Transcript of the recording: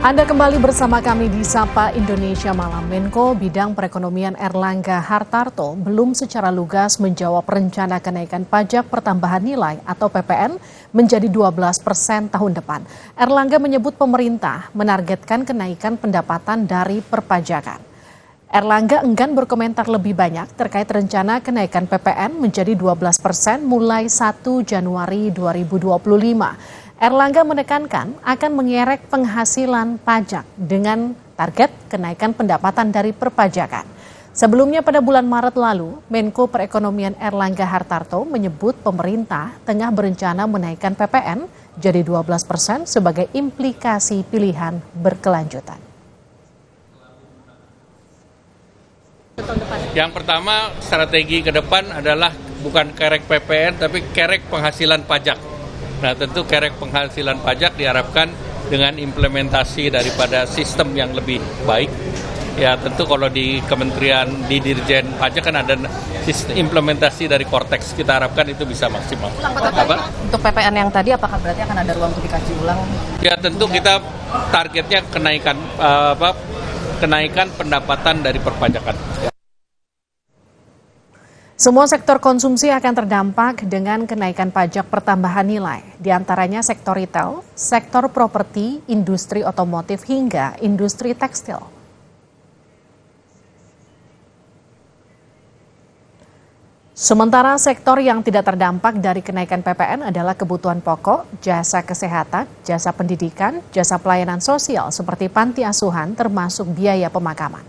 Anda kembali bersama kami di Sapa Indonesia Malam. Menko Bidang Perekonomian Erlangga Hartarto belum secara lugas menjawab rencana kenaikan pajak pertambahan nilai atau PPN menjadi 12% tahun depan. Erlangga menyebut pemerintah menargetkan kenaikan pendapatan dari perpajakan. Erlangga enggan berkomentar lebih banyak terkait rencana kenaikan PPN menjadi 12% mulai 1 Januari 2025. Erlangga menekankan akan mengerek penghasilan pajak dengan target kenaikan pendapatan dari perpajakan. Sebelumnya pada bulan Maret lalu, Menko Perekonomian Erlangga Hartarto menyebut pemerintah tengah berencana menaikkan PPN jadi 12% sebagai implikasi pilihan berkelanjutan. Yang pertama, strategi ke depan adalah bukan kerek PPN tapi kerek penghasilan pajak. Nah, tentu kerek penghasilan pajak diharapkan dengan implementasi daripada sistem yang lebih baik. Ya, tentu kalau di Kementerian, di Dirjen Pajak kan ada sistem implementasi dari Kortex. Kita harapkan itu bisa maksimal. Untuk PPN yang tadi, apakah berarti akan ada ruang untuk dikaji ulang? Ya, tentu kita targetnya kenaikan pendapatan dari perpajakan. Semua sektor konsumsi akan terdampak dengan kenaikan pajak pertambahan nilai, di antaranya sektor retail, sektor properti, industri otomotif hingga industri tekstil. Sementara sektor yang tidak terdampak dari kenaikan PPN adalah kebutuhan pokok, jasa kesehatan, jasa pendidikan, jasa pelayanan sosial seperti panti asuhan termasuk biaya pemakaman.